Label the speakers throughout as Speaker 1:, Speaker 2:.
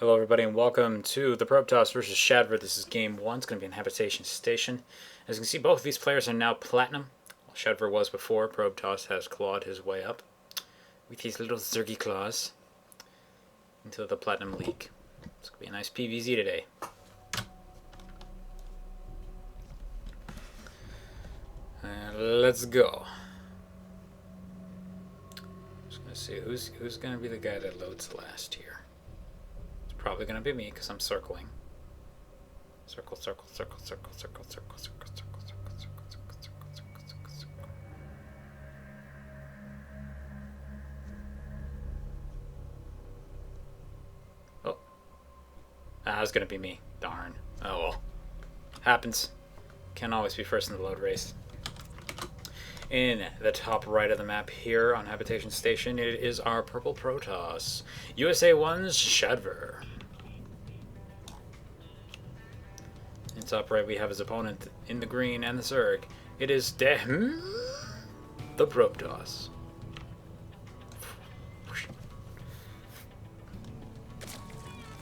Speaker 1: Hello everybody and welcome to the TheProbeToss versus Shadver. This is game 1. It's going to be in Habitation Station. As you can see, both of these players are now Platinum. While Shadver was before, TheProbeToss has clawed his way up with his little zergy claws into the Platinum League. It's going to be a nice PvZ today. Let's go. Just going to see who's going to be the guy that loads last here. Probably going to be me because I'm circling. Circle, circle, circle, circle, circle, circle, circle, circle, circle, circle, circle, circle, circle, circle, circle. Oh. That was going to be me. Darn. Oh well. Happens. Can't always be first in the load race. In the top right of the map here on Habitation Station, it is our TheProbeToss. USA 1's Shadver. In top right, we have his opponent in the green and the Zerg. It is TheProbeToss.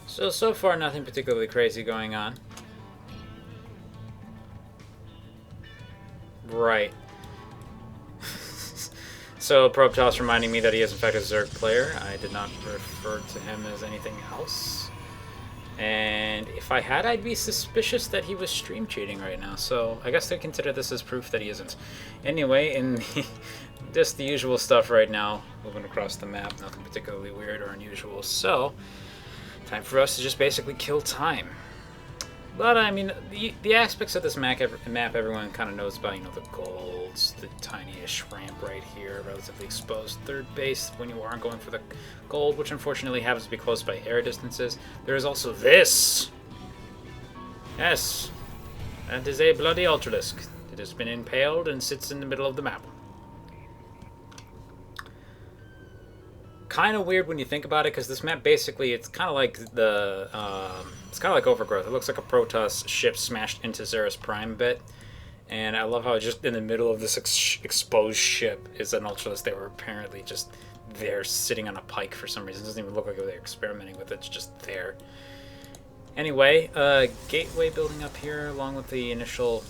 Speaker 1: So far, nothing particularly crazy going on. Right. So, TheProbeToss reminding me that he is in fact a Zerg player. I did not refer to him as anything else. And if I had, I'd be suspicious that he was stream cheating right now. So, I guess they consider this as proof that he isn't. Anyway, in just the usual stuff right now, moving across the map, nothing particularly weird or unusual. So, time for us to just basically kill time. But, I mean, the aspects of this map everyone kind of knows about, you know, the golds, the tiniest ramp right here, relatively exposed third base when you aren't going for the gold, which unfortunately happens to be close by air distances. There is also this! Yes, that is a bloody Ultralisk. It has been impaled and sits in the middle of the map. Kind of weird when you think about it, because this map basically, it's kind of like the it's kind of like Overgrowth. It looks like a Protoss ship smashed into Zerus Prime bit, and I love how just in the middle of this exposed ship is an Ultralisk. They were apparently just there sitting on a pike for some reason. It doesn't even look like they're experimenting with it. It's just there. Anyway, gateway building up here along with the initial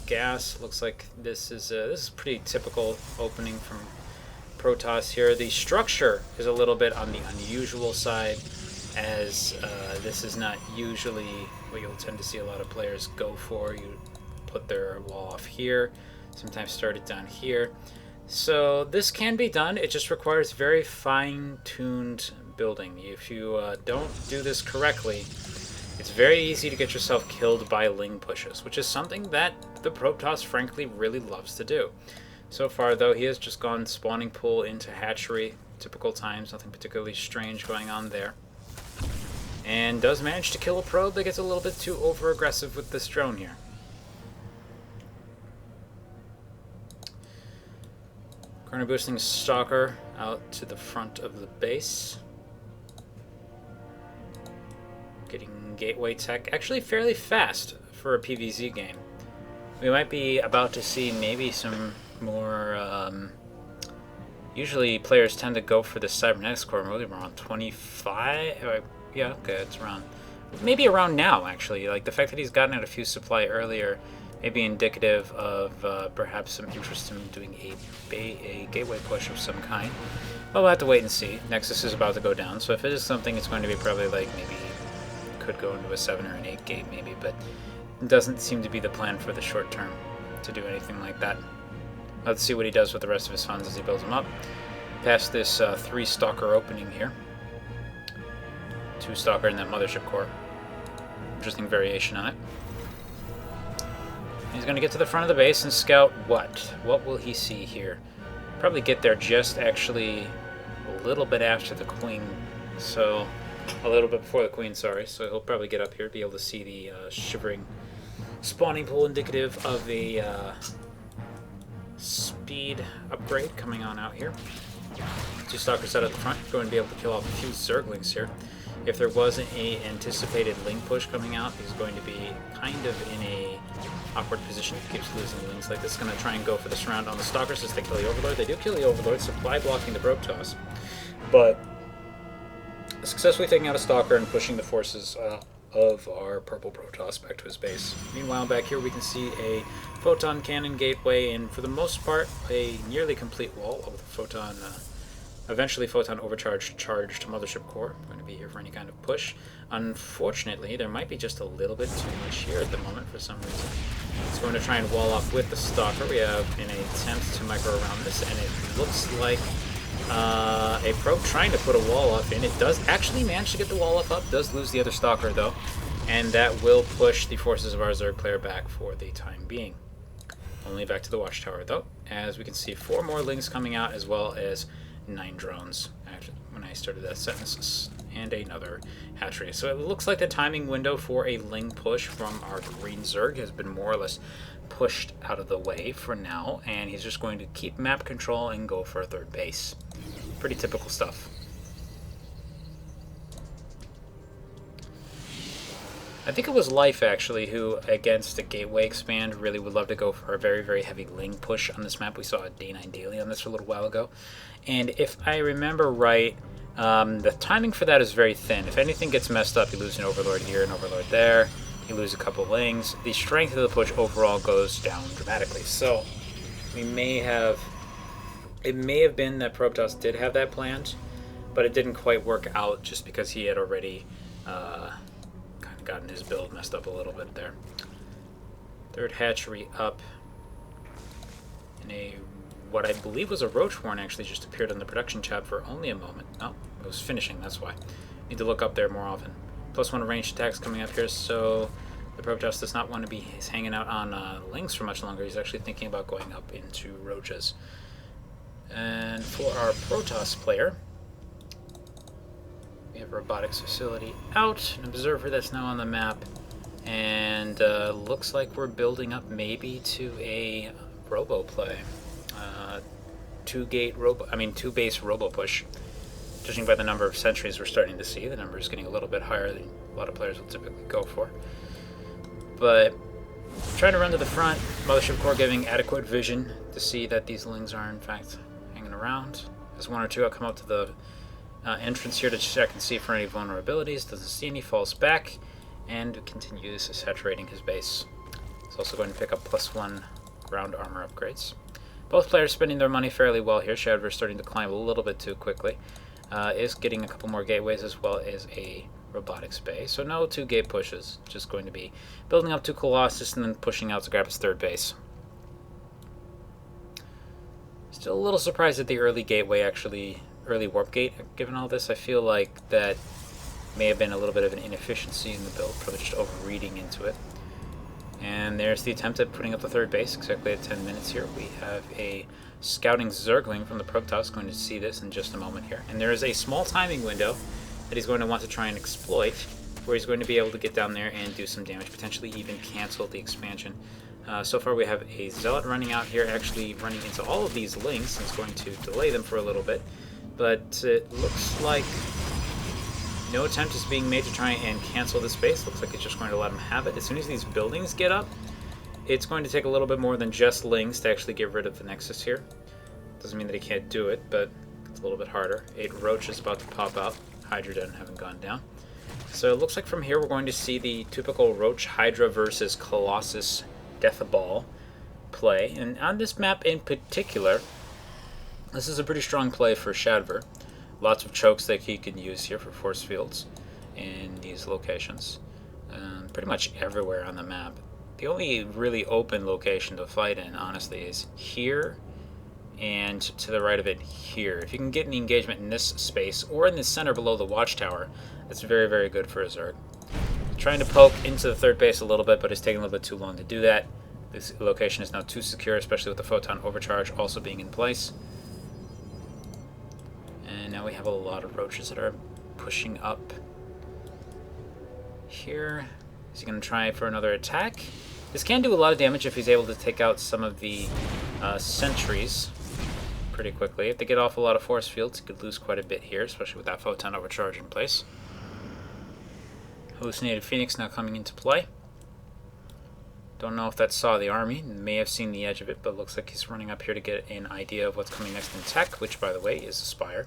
Speaker 1: gas. Looks like this is pretty typical opening from Protoss here. The structure is a little bit on the unusual side, as this is not usually what you'll tend to see a lot of players go for. You put their wall off here, sometimes start it down here. So this can be done, it just requires very fine-tuned building. If you don't do this correctly, it's very easy to get yourself killed by Ling pushes, which is something that TheProbeToss frankly really loves to do. So far, though, he has just gone spawning pool into hatchery. Typical times, nothing particularly strange going on there. And does manage to kill a probe that gets a little bit too over-aggressive with this drone here. Corner boosting Stalker out to the front of the base. Getting gateway tech actually fairly fast for a PvZ game. We might be about to see maybe some more, usually players tend to go for the cybernetics core really around 25, yeah, okay, it's around, maybe around now actually. Like the fact that he's gotten out a few supply earlier may be indicative of perhaps some interest in doing a gateway push of some kind. Well, we'll have to wait and see. Nexus is about to go down, so if it is something, it's going to be probably like maybe could go into a 7 or an 8 gate maybe, but it doesn't seem to be the plan for the short term to do anything like that. Let's see what he does with the rest of his funds as he builds them up. Past this 3 Stalker opening here. 2 Stalker in that Mothership core. Interesting variation on it. He's going to get to the front of the base and scout what? What will he see here? Probably get there just actually a little bit after the Queen. So, a little bit before the Queen, sorry. So he'll probably get up here, be able to see the shivering spawning pool indicative of a speed upgrade coming on out here. 2 Stalkers out at the front, going to be able to kill off a few Zerglings here. If there wasn't a anticipated Ling push coming out, he's going to be kind of in a awkward position if he keeps losing Lings like this. Going to try and go for the surround on the Stalkers as they kill the Overlord. They do kill the Overlord, supply blocking the TheProbeToss. But successfully taking out a Stalker and pushing the forces of our purple Protoss back to his base. Meanwhile, back here we can see a Photon Cannon gateway and, for the most part, a nearly complete wall of the Photon, eventually Photon Overcharged charged Mothership Core. Going to be here for any kind of push. Unfortunately, there might be just a little bit too much here at the moment for some reason. It's going to try and wall off with the Stalker. We have an attempt to micro around this, and it looks like a probe trying to put a wall up in. It does actually manage to get the wall up, does lose the other Stalker though, and that will push the forces of our Zerg player back for the time being. Only back to the watchtower though, as we can see 4 more Lings coming out, as well as 9 drones actually, when I started that sentence, and another hatchery. So it looks like the timing window for a Ling push from our green Zerg has been more or less pushed out of the way for now, and he's just going to keep map control and go for a third base. Pretty typical stuff. I think it was Life actually who, against a gateway expand, really would love to go for a very, very heavy Ling push on this map. We saw a D9 daily on this a little while ago, and if I remember right, the timing for that is very thin. If anything gets messed up, you lose an Overlord here, an Overlord there, you lose a couple Lings. The strength of the push overall goes down dramatically. So we may have, it may have been that ProbeToss did have that planned, but it didn't quite work out just because he had already kind of gotten his build messed up a little bit there. Third hatchery up, in a what I believe was a Roach Horn actually just appeared on the production chat for only a moment. Oh, it was finishing, that's why. Need to look up there more often. +1 ranged attacks coming up here, so the ProbeToss does not want to be hanging out on Lings for much longer. He's actually thinking about going up into Roaches. And for our Protoss player, we have Robotics Facility out, an Observer that's now on the map, and looks like we're building up maybe to a Robo play. Two base Robo push. Judging by the number of sentries we're starting to see, the number is getting a little bit higher than a lot of players will typically go for. But trying to run to the front, Mothership Core giving adequate vision to see that these Lings are in fact hanging around. There's 1 or 2 I'll come up to the entrance here to check and see for any vulnerabilities. Doesn't see any, falls back, and continues saturating his base. He's also going to pick up +1 ground armor upgrades. Both players spending their money fairly well here. Shadver starting to climb a little bit too quickly. Is getting a couple more gateways as well as a robotics bay. So no 2 gate pushes. Just going to be building up to Colossus and then pushing out to grab his 3rd base. Still a little surprised at the early gateway, actually, early warp gate. Given all this, I feel like that may have been a little bit of an inefficiency in the build, probably just overreading into it. And there's the attempt at putting up the 3rd base, exactly at 10 minutes here. We have a scouting Zergling from the ProbeToss, going to see this in just a moment here. And there is a small timing window that he's going to want to try and exploit, where he's going to be able to get down there and do some damage, potentially even cancel the expansion. So far we have a Zealot running out here, actually running into all of these Lings, and it's going to delay them for a little bit. But it looks like no attempt is being made to try and cancel this base. Looks like it's just going to let him have it. As soon as these buildings get up, it's going to take a little bit more than just Lings to actually get rid of the Nexus here. Doesn't mean that he can't do it, but it's a little bit harder. 8 Roach is about to pop out. Hydra haven't gone down. So it looks like from here we're going to see the typical Roach Hydra versus Colossus Death Ball play. And on this map in particular, this is a pretty strong play for Shadver. Lots of chokes that he can use here for force fields in these locations. Pretty much everywhere on the map. The only really open location to fight in, honestly, is here and to the right of it here. If you can get an engagement in this space or in the center below the watchtower, that's very, very good for a Zerg. Trying to poke into the 3rd base a little bit, but it's taking a little bit too long to do that. This location is now too secure, especially with the Photon Overcharge also being in place. And now we have a lot of Roaches that are pushing up here. Is he going to try for another attack? This can do a lot of damage if he's able to take out some of the sentries pretty quickly. If they get off a lot of force fields, he could lose quite a bit here, especially with that Photon Overcharge in place. Hallucinated Phoenix now coming into play. Don't know if that saw the army. May have seen the edge of it, but looks like he's running up here to get an idea of what's coming next in tech, which, by the way, is a Spire.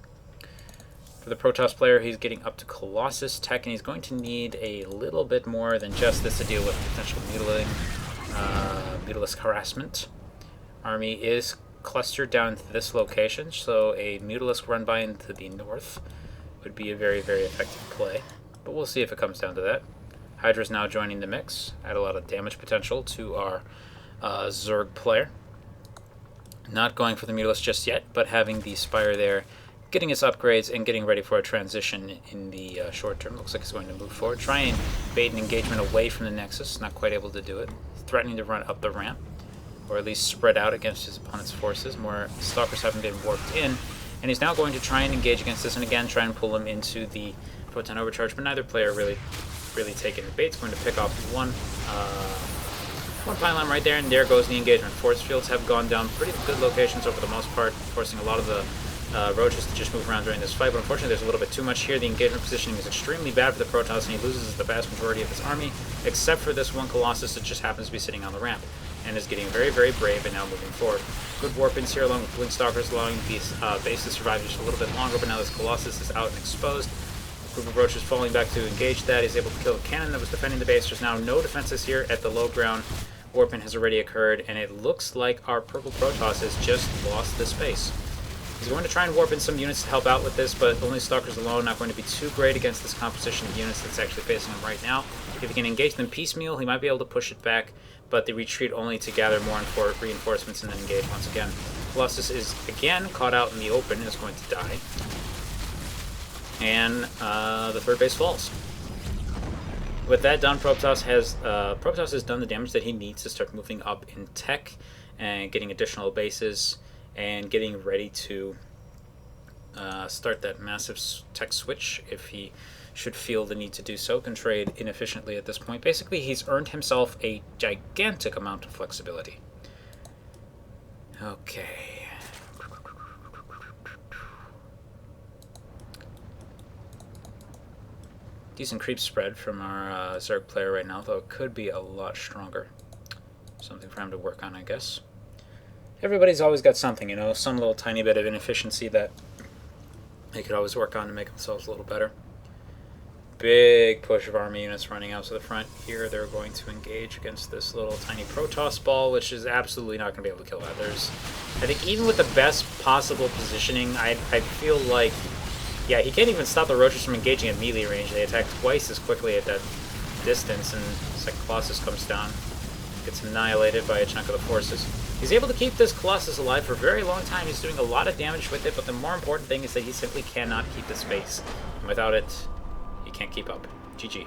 Speaker 1: For the Protoss player, he's getting up to Colossus tech, and he's going to need a little bit more than just this to deal with potential mutalisk harassment. Army is clustered down to this location, so a mutalisk run by into the north would be a very, very effective play. But we'll see if it comes down to that. Hydra's now joining the mix. Add a lot of damage potential to our Zerg player. Not going for the mutalisk just yet, but having the Spire there, getting its upgrades and getting ready for a transition in the short term. Looks like it's going to move forward. Try and bait an engagement away from the Nexus. Not quite able to do it. Threatening to run up the ramp, or at least spread out against his opponent's forces. More Stalkers haven't been warped in, and he's now going to try and engage against this, and again try and pull him into the Photon Overcharge, but neither player really taking the bait. It's going to pick off one pylon right there, and there goes the engagement. Force fields have gone down pretty good locations over the most part, forcing a lot of the Roaches to just move around during this fight, but unfortunately there's a little bit too much here. The engagement positioning is extremely bad for the Protoss, and he loses the vast majority of his army, except for this one Colossus that just happens to be sitting on the ramp, and is getting very, very brave and now moving forward. Good warp-ins here along with Blink Stalkers, allowing the base to survive just a little bit longer, but now this Colossus is out and exposed. Group of Roaches falling back to engage that. He's able to kill the cannon that was defending the base. There's now no defenses here at the low ground. Warp-in has already occurred, and it looks like our purple Protoss has just lost the space. He's going to try and warp in some units to help out with this, but only Stalkers alone, not going to be too great against this composition of units that's actually facing him right now. If he can engage them piecemeal, he might be able to push it back, but they retreat only to gather more reinforcements and then engage once again. Colossus is again caught out in the open and is going to die. And the third base falls. With that done, Protoss has done the damage that he needs to start moving up in tech and getting additional bases and getting ready to start that massive tech switch if he should feel the need to do so. Can trade inefficiently at this point. Basically, he's earned himself a gigantic amount of flexibility. Okay. Decent creep spread from our Zerg player right now, though it could be a lot stronger. Something for him to work on, I guess. Everybody's always got something, you know, some little tiny bit of inefficiency that they could always work on to make themselves a little better. Big push of army units running out to the front here. They're going to engage against this little tiny Protoss ball, which is absolutely not going to be able to kill that. I think even with the best possible positioning, I feel like, yeah, he can't even stop the Roaches from engaging at melee range. They attack twice as quickly at that distance, and second Colossus comes down, gets annihilated by a chunk of the forces. He's able to keep this Colossus alive for a very long time. He's doing a lot of damage with it, but the more important thing is that he simply cannot keep the space. And without it, he can't keep up. GG.